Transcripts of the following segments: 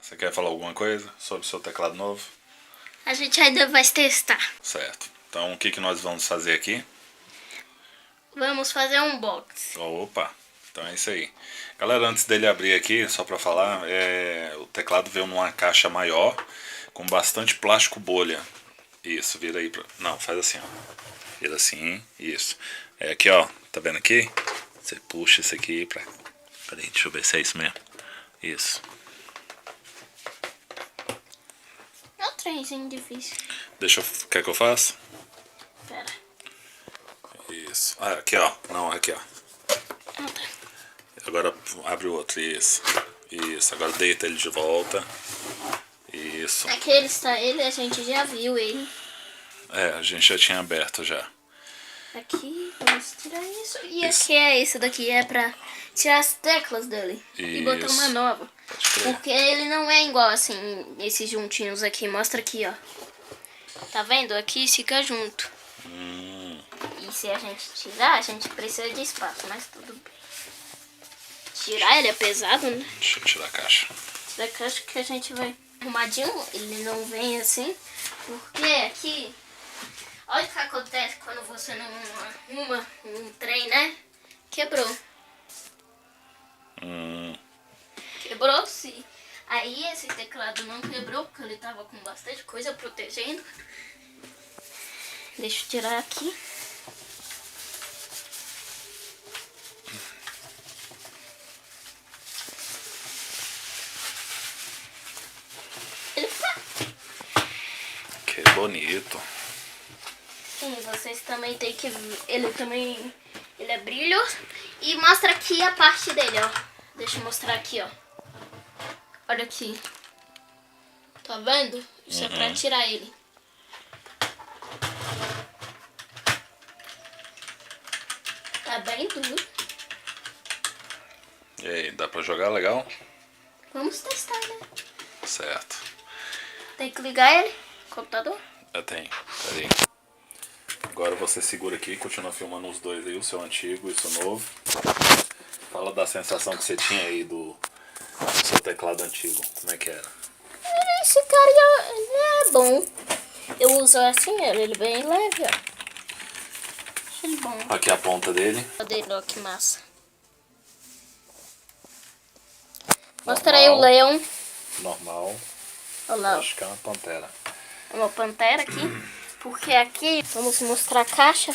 Você quer falar alguma coisa sobre o seu teclado novo? A gente ainda vai testar. Certo. Então o que nós vamos fazer aqui? Vamos fazer um box. Opa, então é isso aí. Galera, antes dele abrir aqui, só pra falar, o teclado veio numa caixa maior, com bastante plástico bolha. Isso, vira aí pra... Não, faz assim, ó. Vira assim, isso. É aqui, ó, tá vendo aqui? Você puxa isso aqui pra... Peraí, deixa eu ver se é isso mesmo. Isso. É um trenzinho difícil. Quer que eu faça? Pera. Isso. Ah, aqui, ó. Não, aqui, ó. Ah, tá. Agora abre o outro, isso. Isso, agora deita ele de volta. Isso. Aquele está ele, a gente já viu ele. A gente já tinha aberto já. Aqui, vamos tirar isso. E Isso. aqui é esse daqui, é pra tirar as teclas dele. E botar uma Isso. nova. Pode crer. Porque ele não é igual assim, esses juntinhos aqui. Mostra aqui, ó. Tá vendo? Aqui fica junto. E se a gente tirar, a gente precisa de espaço, mas tudo bem. Tirar ele é pesado, né? Deixa eu tirar a caixa. Tirar a caixa que a gente vai arrumadinho. Ele não vem assim. Porque aqui... Olha o que acontece quando você não arruma um trem, né? Quebrou. Quebrou sim. Aí esse teclado não quebrou porque ele tava com bastante coisa protegendo. Deixa eu tirar aqui. Ele tá. Que bonito. Sim, vocês também tem que... Ele também... Ele é brilhoso. E mostra aqui a parte dele, ó. Deixa eu mostrar aqui, ó. Olha aqui. Tá vendo? Isso é pra tirar ele. Tá bem duro. E aí, dá pra jogar legal? Vamos testar, né? Certo. Tem que ligar ele. Computador. Eu tenho. Peraí. Agora você segura aqui e continua filmando os dois aí, o seu antigo e o seu novo. Fala da sensação que você tinha aí do seu teclado antigo. Como é que era? Esse cara ele é bom. Eu uso assim, ele é bem leve, ó. Acho ele bom. Aqui a ponta dele. Cadê ele? Ó, que massa. Mostra aí o leão. Normal. Olha lá, ó. Acho que é uma pantera. Uma pantera aqui. Porque aqui, vamos mostrar a caixa.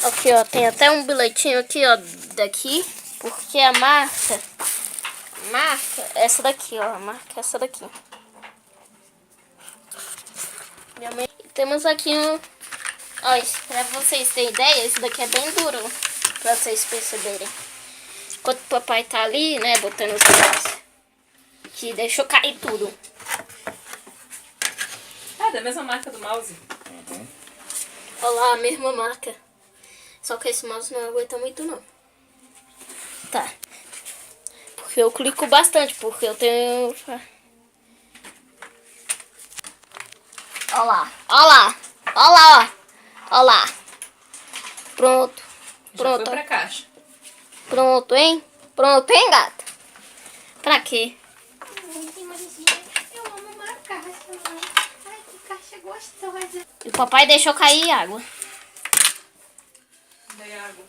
Aqui, ó, tem até um bilhetinho aqui, ó, daqui. Porque a marca, essa daqui, ó, a marca é essa daqui. Minha mãe... Temos aqui um... Ó, pra vocês terem ideia, esse daqui é bem duro, pra vocês perceberem. Enquanto o papai tá ali, né, botando os dedos, que deixou cair tudo. Ah, da mesma marca do mouse. Olha lá, a mesma marca. Só que esse mouse não aguenta muito, não. Tá. Porque eu clico bastante, porque eu tenho... Olha lá, olha lá, olha lá, ó. Olha lá. Pronto. Já Pronto. foi pra caixa. Pronto, hein? Pronto, hein, gata? Pra quê? Eu amo uma caixa, mãe. Ai, que caixa gostosa. E o papai deixou cair água. Daí água.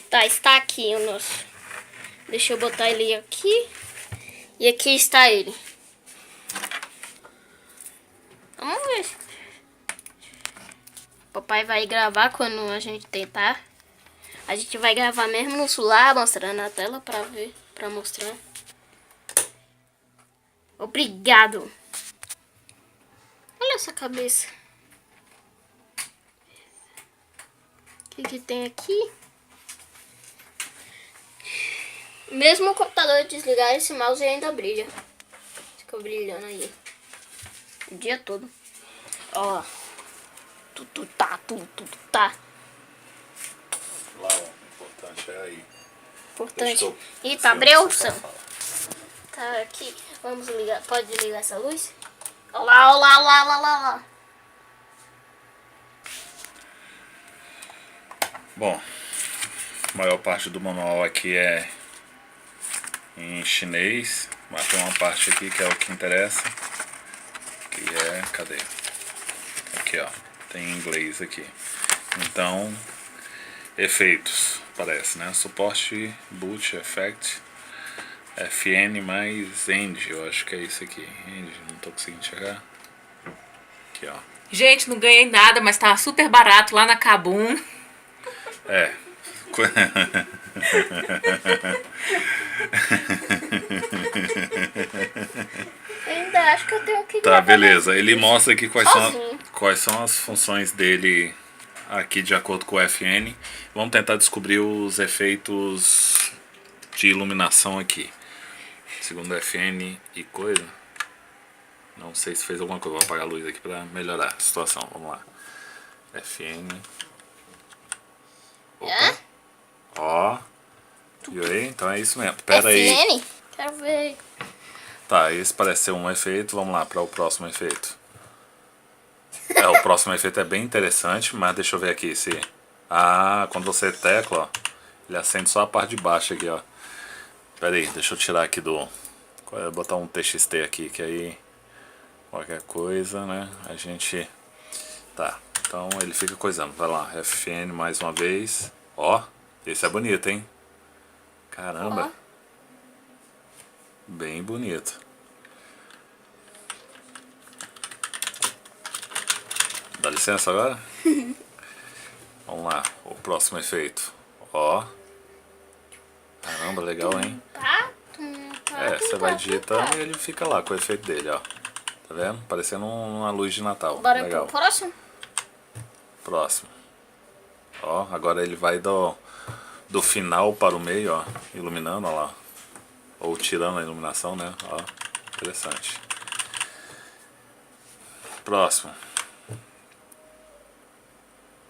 Tá, está aqui o nosso. Deixa eu botar ele aqui. E aqui está ele. Vamos ver. Papai vai gravar quando a gente tentar. A gente vai gravar mesmo no celular, mostrando na tela pra ver, pra mostrar. Obrigado. Olha essa cabeça. O que tem aqui? Mesmo o computador desligar, esse mouse ainda brilha. Fica brilhando aí. O dia todo. Ó. Tudo tá. Lá, ó. O importante é aí. Importante. Eita, abriu, Sam. Tá aqui. Vamos ligar. Pode ligar essa luz? Olha lá, olha lá, olha lá, olha lá. Bom, a maior parte do manual aqui é em chinês, mas tem uma parte aqui que é o que interessa, que é, cadê? Aqui ó, tem em inglês aqui. Então, efeitos, parece, né? Suporte, boot, effect, FN mais end, eu acho que é isso aqui. End, não tô conseguindo enxergar. Aqui ó. Gente, não ganhei nada, mas tava super barato lá na Kabum. É. Eu ainda acho que eu tenho que Tá, gravar beleza. mais Ele vídeos mostra aqui sozinho. quais são as funções dele aqui de acordo com o FN. Vamos tentar descobrir os efeitos de iluminação aqui. Segundo o FN e coisa. Não sei se fez alguma coisa. Vou apagar a luz aqui pra melhorar a situação. Vamos lá. FN. É? Ó. Viu aí? Então é isso mesmo. Pera aí. FN? Quero ver. Tá, esse parece ser um efeito. Vamos lá para o próximo efeito. O próximo efeito é bem interessante, mas deixa eu ver aqui se... Ah, quando você tecla, ó, ele acende só a parte de baixo aqui, ó. Pera aí, deixa eu tirar aqui do... Vou botar um TXT aqui, que aí... Qualquer coisa, né? A gente... Tá, então ele fica coisando. Vai lá, FN mais uma vez. Ó, esse é bonito, hein? Caramba. Ó. Bem bonito. Dá licença agora? Vamos lá, o próximo efeito. Ó. Caramba, legal, hein? Você vai digitando e ele fica lá com o efeito dele, ó. Tá vendo? Parecendo uma luz de Natal. Bora Legal. pro próximo? Próximo. Ó, agora ele vai do final para o meio, ó. Iluminando, ó lá. Ou tirando a iluminação, né? Ó, interessante. Próximo.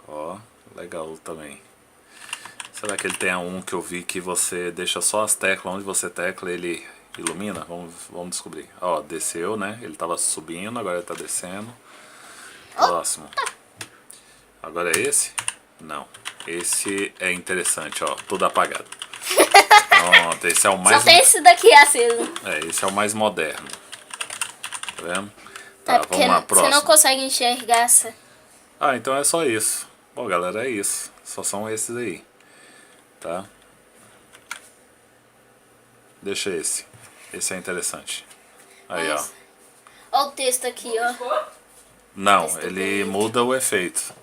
Ó, legal também. Será que ele tem um que eu vi que você deixa só as teclas, onde você tecla ele ilumina? Vamos descobrir. Ó, desceu, né? Ele tava subindo, agora ele tá descendo. Próximo. Agora é esse? Não. Esse é interessante, ó. Tudo apagado. Pronto, esse é o mais... Só tem esse daqui aceso. esse é o mais moderno. Tá vendo? Tá, Porque vamos lá, você próximo. não consegue enxergar essa. Ah, então é só isso. Bom, galera, é isso. Só são esses aí. Tá? Deixa esse. Esse é interessante. Aí, ó. Olha o texto aqui, ó. Não, ele muda o efeito.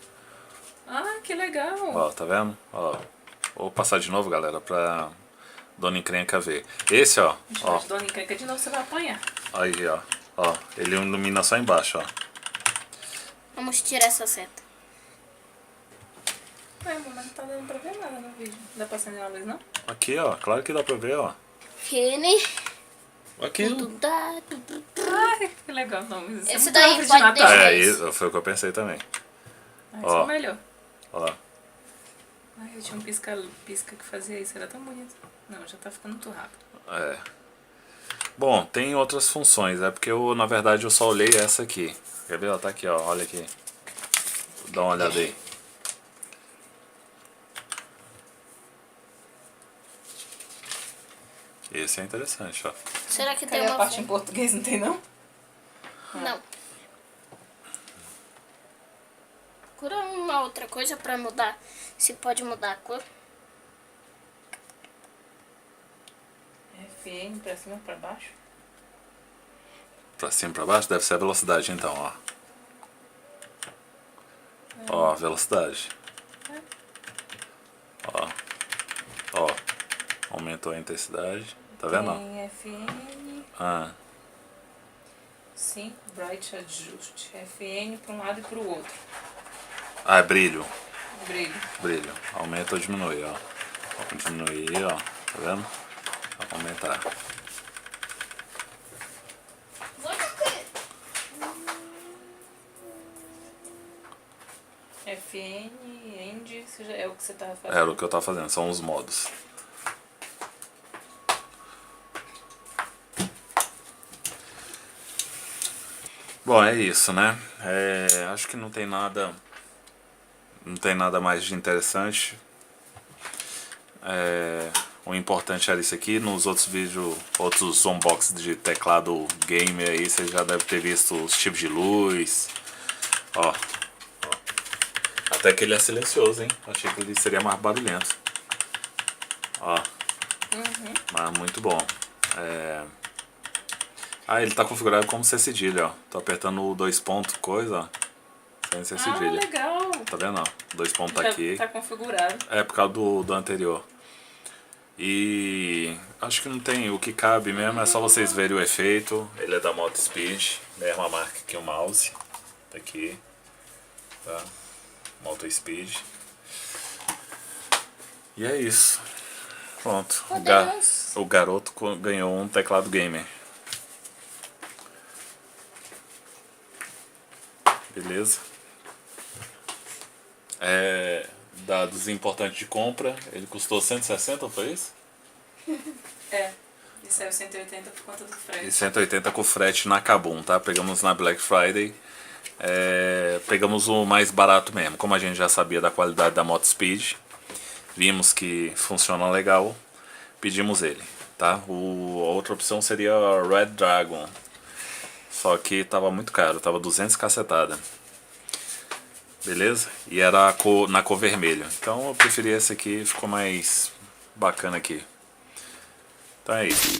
Ah, que legal. Ó, tá vendo? Ó. Vou passar de novo, galera, pra Dona Encrenca ver. Esse, ó. Ó. Dona Encrenca de novo, você vai apanhar. Aí, ó. Ó, ele ilumina só embaixo, ó. Vamos tirar essa seta. Ué, mas não tá dando pra ver nada no vídeo. Não dá pra acender a luz, não? Aqui, ó. Claro que dá pra ver, ó. Rene. Aqui. Tudo dá, tudo. Ai, que legal. Não, mas isso Esse é muito daí árvore de pode Natal. deixar. isso foi o que eu pensei também. Ah, isso Ó. é melhor. Ó. Ai, eu tinha um pisca que fazia isso, era tão bonito. Não, já tá ficando muito rápido. É. Bom, tem outras funções, é porque eu, na verdade, eu só olhei essa aqui. Quer ver? Ela tá aqui, ó. Olha aqui. Dá uma olhada aí. Esse é interessante, ó. Será que Cadê tem a uma parte em português? Não tem, não? Não. Procura uma outra coisa pra mudar. Se pode mudar a cor. FN pra cima, pra baixo. Pra cima e pra baixo deve ser a velocidade, então, ó. Ó, velocidade. Ó. Ó. Aumentou a intensidade. Tá vendo? ó? Tem FN. Ah, Sim, Bright Adjust. FN pra um lado e pro outro. é brilho. Brilho. Brilho. Aumenta ou diminui, ó. Vou diminuir, ó. Tá vendo? Vou aumentar. FN, End, isso já é o que você tava fazendo. Era o que eu tava fazendo, são os modos. Bom, é isso, né? Acho que não tem nada mais de interessante. O importante era isso aqui. Nos outros vídeos, outros unboxings de teclado gamer aí, você já deve ter visto os tipos de luz. Ó. Até que ele é silencioso, hein? Achei que ele seria mais barulhento. Ó. Mas muito bom. Ele tá configurado como C cedilha, ó. Tô apertando o 2 pontos, coisa, ó. Sem C cedilha. Legal. Tá vendo, ó? 2 pontos Já aqui. tá configurado. É por causa do anterior. E acho que não tem o que cabe mesmo, é só vocês verem o efeito. Ele é da Moto Speed, mesma marca que o mouse. Tá aqui. Tá? Moto Speed. E é isso. Pronto. O garoto ganhou um teclado gamer. Beleza? Dados importantes de compra. Ele custou 160, foi isso? E saiu 180 por conta do frete. E 180 com frete na Kabum, tá? Pegamos na Black Friday. Pegamos o mais barato mesmo. Como a gente já sabia da qualidade da Moto Speed, vimos que funciona legal, pedimos ele, tá? A outra opção seria Red Dragon. Só que tava muito caro, tava 200 cacetada. Beleza? E era na cor vermelho. Então eu preferi esse aqui, ficou mais bacana aqui. Então é isso.